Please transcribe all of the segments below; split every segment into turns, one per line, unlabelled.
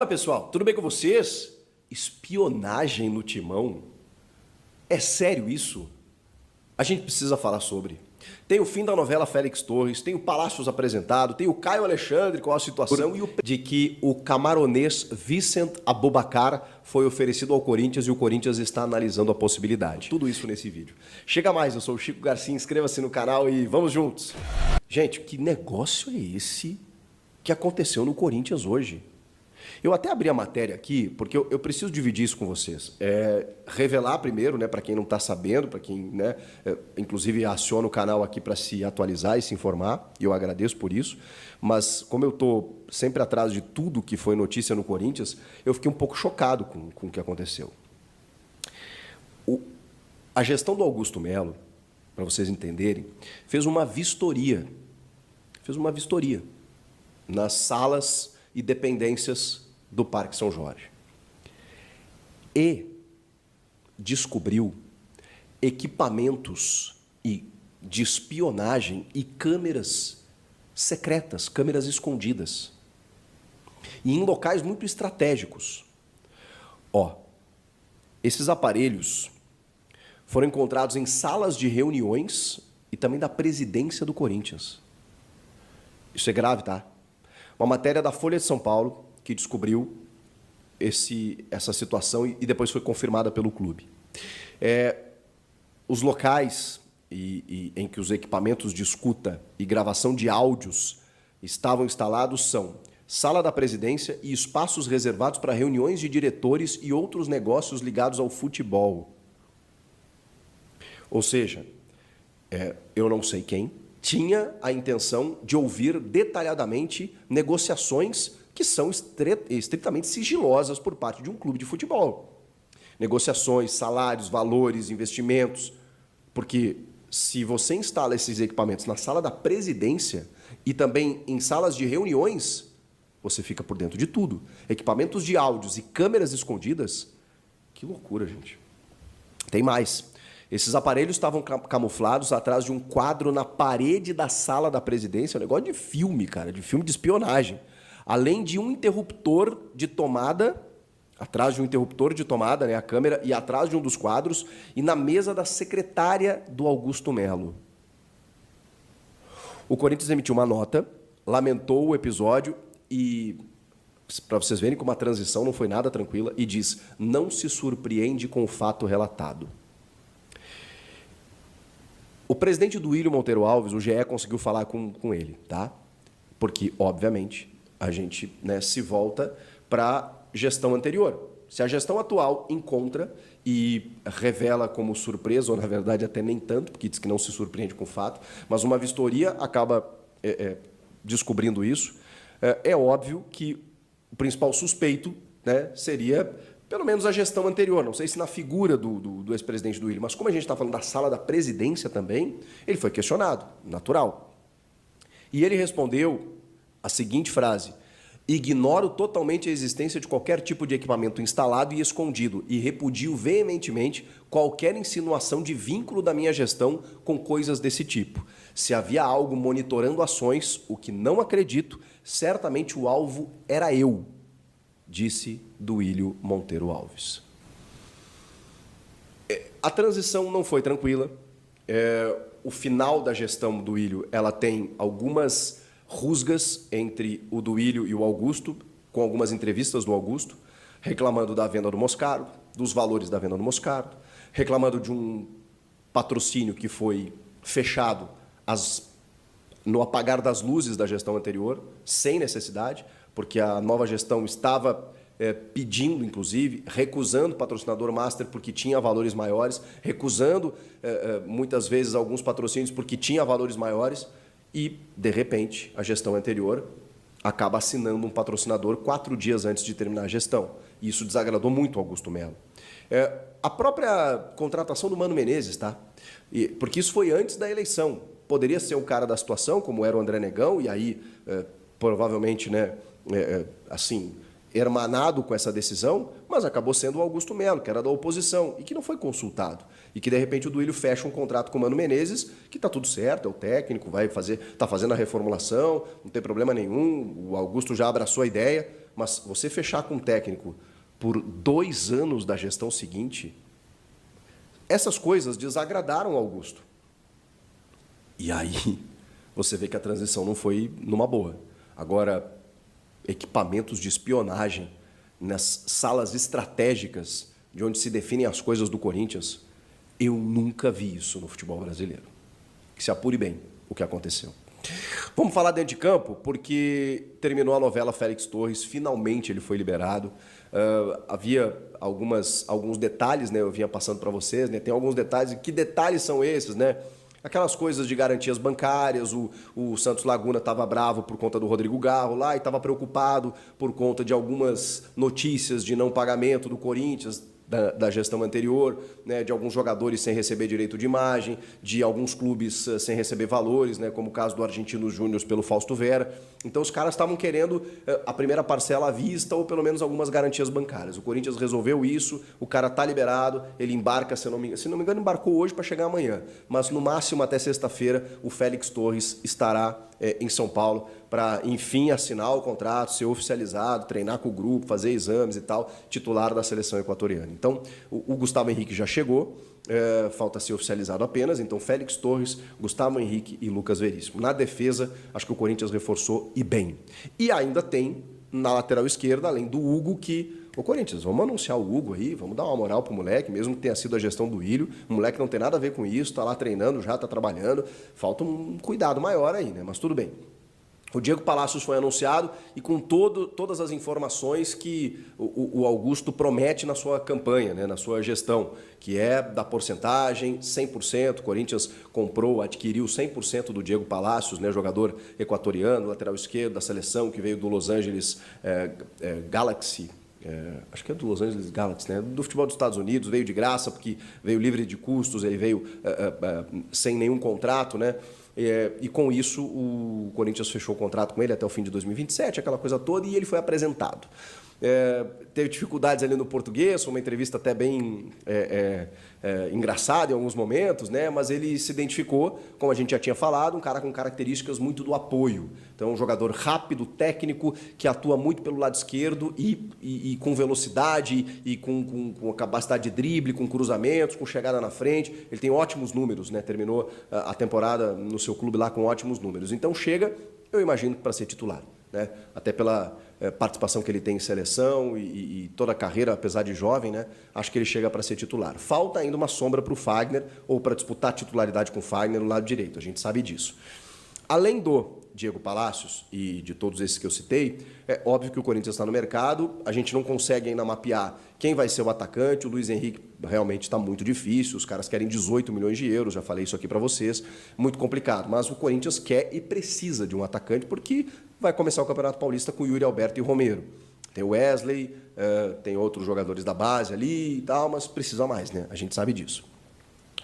Fala pessoal, tudo bem com vocês? Espionagem no Timão? É sério isso? A gente precisa falar sobre. Tem o fim da novela Félix Torres, tem o Palácios apresentado, tem o Caio Alexandre com a situação e o de que o camaronês Vicent Aboubakar foi oferecido ao Corinthians e o Corinthians está analisando a possibilidade. Tudo isso nesse vídeo. Chega mais, eu sou o Chico Garcia, inscreva-se no canal e vamos juntos. Gente, que negócio é esse que aconteceu no Corinthians hoje? Eu até abri a matéria aqui, porque eu preciso dividir isso com vocês. Revelar primeiro, né, para quem não está sabendo, para quem, né, inclusive aciona o canal aqui para se atualizar e se informar, e eu agradeço por isso. Mas como eu estou sempre atrás de tudo que foi notícia no Corinthians, eu fiquei um pouco chocado com o que aconteceu. A gestão do Augusto Melo, para vocês entenderem, fez uma vistoria. Fez uma vistoria nas salas e dependências do Parque São Jorge. E descobriu equipamentos de espionagem e câmeras secretas, câmeras escondidas. E em locais muito estratégicos. Esses aparelhos foram encontrados em salas de reuniões e também da presidência do Corinthians. Isso é grave, tá? Uma matéria da Folha de São Paulo que descobriu essa situação e depois foi confirmada pelo clube. Os locais em que os equipamentos de escuta e gravação de áudios estavam instalados são sala da presidência e espaços reservados para reuniões de diretores e outros negócios ligados ao futebol. Ou seja, eu não sei quem tinha a intenção de ouvir detalhadamente negociações que são estritamente sigilosas por parte de um clube de futebol. Negociações, salários, valores, investimentos. Porque se você instala esses equipamentos na sala da presidência e também em salas de reuniões, você fica por dentro de tudo. Equipamentos de áudios e câmeras escondidas, que loucura, gente. Tem mais. Esses aparelhos estavam camuflados atrás de um quadro na parede da sala da presidência, um negócio de filme, cara, de filme de espionagem. Além de um interruptor de tomada, atrás de um interruptor de tomada, né, a câmera, e atrás de um dos quadros, e na mesa da secretária do Augusto Melo. O Corinthians emitiu uma nota, lamentou o episódio e, para vocês verem como a transição não foi nada tranquila, e diz: não se surpreende com o fato relatado. O presidente do Duílio Monteiro Alves, o GE, conseguiu falar com ele, tá? Porque, obviamente, a gente, né, se volta para a gestão anterior. Se a gestão atual encontra e revela como surpresa, ou na verdade até nem tanto, porque diz que não se surpreende com o fato, mas uma vistoria acaba descobrindo isso, é óbvio que o principal suspeito, né, seria pelo menos a gestão anterior, não sei se na figura do ex-presidente do Duílio, mas como a gente está falando da sala da presidência também, ele foi questionado, natural. E ele respondeu a seguinte frase: ignoro totalmente a existência de qualquer tipo de equipamento instalado e escondido e repudio veementemente qualquer insinuação de vínculo da minha gestão com coisas desse tipo. Se havia algo monitorando ações, o que não acredito, certamente o alvo era eu, disse Duílio Monteiro Alves. A transição não foi tranquila. O final da gestão do Duílio, ela tem algumas rusgas entre o Duílio e o Augusto, com algumas entrevistas do Augusto, reclamando da venda do Moscardo, dos valores da venda do Moscardo, reclamando de um patrocínio que foi fechado no apagar das luzes da gestão anterior, sem necessidade, porque a nova gestão estava pedindo, inclusive, recusando o patrocinador master porque tinha valores maiores, recusando, muitas vezes, alguns patrocínios porque tinha valores maiores e, de repente, a gestão anterior acaba assinando um patrocinador 4 dias antes de terminar a gestão. E isso desagradou muito o Augusto Melo. A própria contratação do Mano Menezes, tá? Porque isso foi antes da eleição. Poderia ser um cara da situação, como era o André Negão, e aí, provavelmente, né, assim, hermanado com essa decisão, mas acabou sendo o Augusto Melo, que era da oposição, e que não foi consultado. E que, de repente, o Duílio fecha um contrato com o Mano Menezes, que está tudo certo, é o técnico, está fazendo a reformulação, não tem problema nenhum, o Augusto já abraçou a ideia, mas você fechar com um técnico por 2 anos da gestão seguinte, essas coisas desagradaram o Augusto. E aí você vê que a transição não foi numa boa. Agora, equipamentos de espionagem nas salas estratégicas de onde se definem as coisas do Corinthians, eu nunca vi isso no futebol brasileiro. Que se apure bem o que aconteceu. Vamos falar dentro de campo, porque terminou a novela Félix Torres, finalmente ele foi liberado. Havia alguns detalhes, né? Eu vinha passando para vocês, né? Tem alguns detalhes, e que detalhes são esses, né? Aquelas coisas de garantias bancárias, o Santos Laguna estava bravo por conta do Rodrigo Garro lá e estava preocupado por conta de algumas notícias de não pagamento do Corinthians, da gestão anterior, né, de alguns jogadores sem receber direito de imagem, de alguns clubes sem receber valores, né, como o caso do Argentinos Júnior pelo Fausto Vera. Então os caras estavam querendo a primeira parcela à vista ou pelo menos algumas garantias bancárias. O Corinthians resolveu isso, o cara está liberado, ele embarca, se não me engano, embarcou hoje para chegar amanhã. Mas no máximo até sexta-feira o Félix Torres estará em São Paulo para, enfim, assinar o contrato, ser oficializado, treinar com o grupo, fazer exames e tal, titular da seleção equatoriana. Então, o Gustavo Henrique já chegou, falta ser oficializado apenas, então Félix Torres, Gustavo Henrique e Lucas Veríssimo. Na defesa, acho que o Corinthians reforçou e bem. E ainda tem, na lateral esquerda, além do Hugo, que... Ô Corinthians, vamos anunciar o Hugo aí, vamos dar uma moral pro moleque, mesmo que tenha sido a gestão do Ilho. O moleque não tem nada a ver com isso, tá lá treinando, já tá trabalhando. Falta um cuidado maior aí, né? Mas tudo bem. O Diego Palacios foi anunciado e com todas as informações que o Augusto promete na sua campanha, né, na sua gestão, que é da porcentagem, 100%. O Corinthians adquiriu 100% do Diego Palacios, né, jogador equatoriano, lateral esquerdo da seleção, que veio do Los Angeles Galaxy. Acho que é do Los Angeles Galaxy, né? Do futebol dos Estados Unidos, veio de graça, porque veio livre de custos, ele veio sem nenhum contrato, né? E com isso o Corinthians fechou o contrato com ele até o fim de 2027, aquela coisa toda, e ele foi apresentado. Teve dificuldades ali no português, uma entrevista até bem engraçada em alguns momentos, né? Mas ele se identificou, como a gente já tinha falado, um cara com características muito do apoio. Então, um jogador rápido, técnico, que atua muito pelo lado esquerdo e com velocidade e com capacidade de drible, com cruzamentos, com chegada na frente. Ele tem ótimos números, né? Terminou a temporada no seu clube lá com ótimos números. Então, chega, eu imagino, para ser titular, né? Até pela participação que ele tem em seleção e toda a carreira, apesar de jovem, né? Acho que ele chega para ser titular. Falta ainda uma sombra para o Fagner, ou para disputar a titularidade com o Fagner no lado direito, a gente sabe disso. Além do Diego Palacios e de todos esses que eu citei, é óbvio que o Corinthians está no mercado, a gente não consegue ainda mapear quem vai ser o atacante. O Luiz Henrique realmente está muito difícil, os caras querem 18 milhões de euros, já falei isso aqui para vocês, muito complicado. Mas o Corinthians quer e precisa de um atacante, porque vai começar o Campeonato Paulista com o Yuri Alberto e o Romero. Tem o Wesley, tem outros jogadores da base ali e tal, mas precisa mais, né? A gente sabe disso.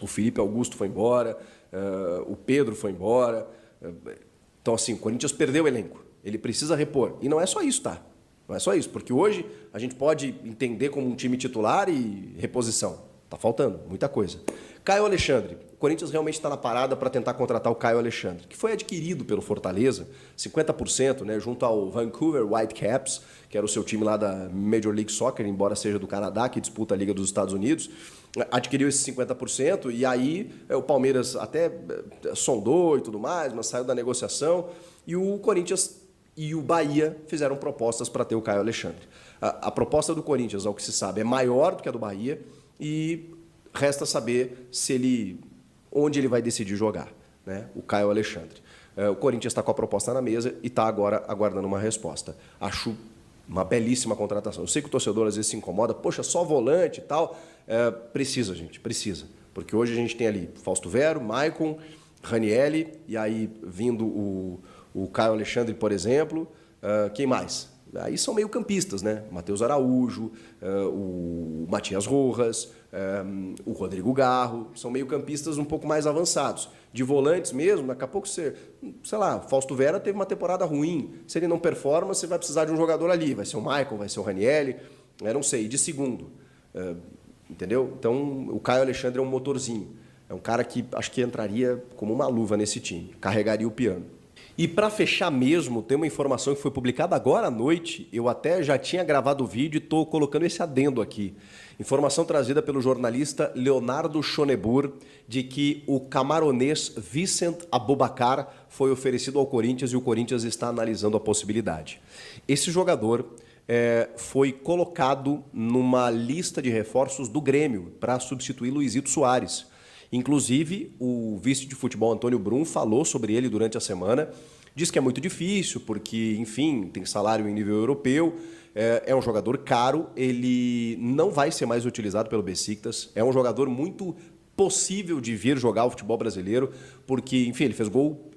O Felipe Augusto foi embora, o Pedro foi embora. Então, assim, o Corinthians perdeu o elenco. Ele precisa repor. E não é só isso, tá? Não é só isso, porque hoje a gente pode entender como um time titular e reposição. Tá faltando muita coisa. Caio Alexandre. O Corinthians realmente está na parada para tentar contratar o Caio Alexandre, que foi adquirido pelo Fortaleza, 50%, né, junto ao Vancouver Whitecaps, que era o seu time lá da Major League Soccer, embora seja do Canadá, que disputa a Liga dos Estados Unidos. Adquiriu esse 50% e aí o Palmeiras até sondou e tudo mais, mas saiu da negociação, e o Corinthians e o Bahia fizeram propostas para ter o Caio Alexandre. A proposta do Corinthians, ao que se sabe, é maior do que a do Bahia e resta saber onde ele vai decidir jogar, né? O Caio Alexandre. O Corinthians está com a proposta na mesa e está agora aguardando uma resposta. Acho uma belíssima contratação. Eu sei que o torcedor às vezes se incomoda, poxa, só volante e tal. Precisa, gente, precisa. Porque hoje a gente tem ali Fausto Vero, Maicon, Ranielli, e aí vindo o Caio Alexandre, por exemplo. Quem mais? Aí são meio campistas, né? Matheus Araújo, o Matias Rojas, o Rodrigo Garro, são meio campistas um pouco mais avançados. De volantes mesmo, daqui a pouco você, sei lá, Fausto Vera teve uma temporada ruim. Se ele não performa, você vai precisar de um jogador ali. Vai ser o Michael, vai ser o Ranieri, eu não sei, de segundo. Entendeu? Então, o Caio Alexandre é um motorzinho. É um cara que acho que entraria como uma luva nesse time, carregaria o piano. E para fechar mesmo, tem uma informação que foi publicada agora à noite, eu até já tinha gravado o vídeo e estou colocando esse adendo aqui. Informação trazida pelo jornalista Leonardo Schonebur de que o camaronês Vicent Aboubakar foi oferecido ao Corinthians e o Corinthians está analisando a possibilidade. Esse jogador foi colocado numa lista de reforços do Grêmio para substituir Luizito Soares. Inclusive, o vice de futebol Antônio Brum falou sobre ele durante a semana, diz que é muito difícil porque, enfim, tem salário em nível europeu, é um jogador caro, ele não vai ser mais utilizado pelo Besiktas, é um jogador muito possível de vir jogar o futebol brasileiro, porque, enfim, ele fez gol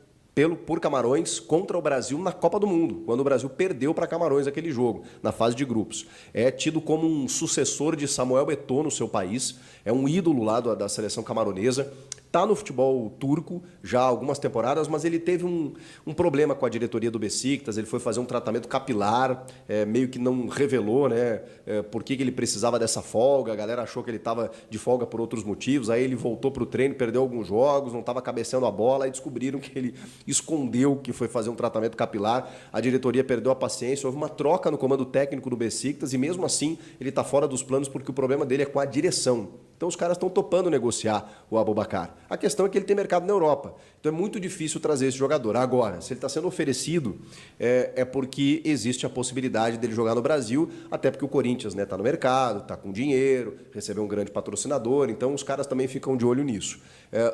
por Camarões contra o Brasil na Copa do Mundo, quando o Brasil perdeu para Camarões aquele jogo, na fase de grupos. É tido como um sucessor de Samuel Eto'o no seu país, é um ídolo lá da seleção camaronesa, está no futebol turco já há algumas temporadas, mas ele teve um problema com a diretoria do Besiktas, ele foi fazer um tratamento capilar, meio que não revelou, né, por que ele precisava dessa folga, a galera achou que ele estava de folga por outros motivos, aí ele voltou para o treino, perdeu alguns jogos, não estava cabeceando a bola, e descobriram que ele escondeu que foi fazer um tratamento capilar, a diretoria perdeu a paciência, houve uma troca no comando técnico do Besiktas e mesmo assim ele está fora dos planos porque o problema dele é com a direção. Então os caras estão topando negociar o Aboubakar. A questão é que ele tem mercado na Europa. Então é muito difícil trazer esse jogador. Agora, se ele está sendo oferecido, é porque existe a possibilidade dele jogar no Brasil, até porque o Corinthians está no mercado, está com dinheiro, recebeu um grande patrocinador, então os caras também ficam de olho nisso.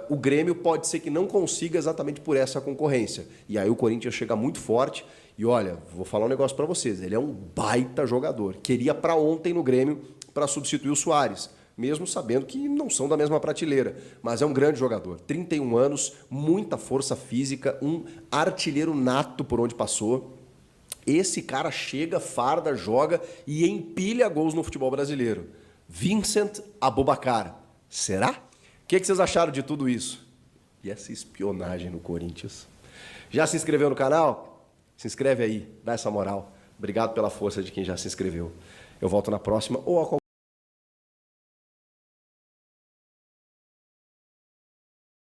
O Grêmio pode ser que não consiga exatamente por essa concorrência. E aí o Corinthians chega muito forte. E olha, vou falar um negócio para vocês, ele é um baita jogador. Queria para ontem no Grêmio para substituir o Soares, mesmo sabendo que não são da mesma prateleira. Mas é um grande jogador, 31 anos, muita força física, um artilheiro nato por onde passou. Esse cara chega, farda, joga e empilha gols no futebol brasileiro. Vicent Aboubakar. Será? O que vocês acharam de tudo isso? E essa espionagem no Corinthians? Já se inscreveu no canal? Se inscreve aí, dá essa moral. Obrigado pela força de quem já se inscreveu. Eu volto na próxima ou a qualquer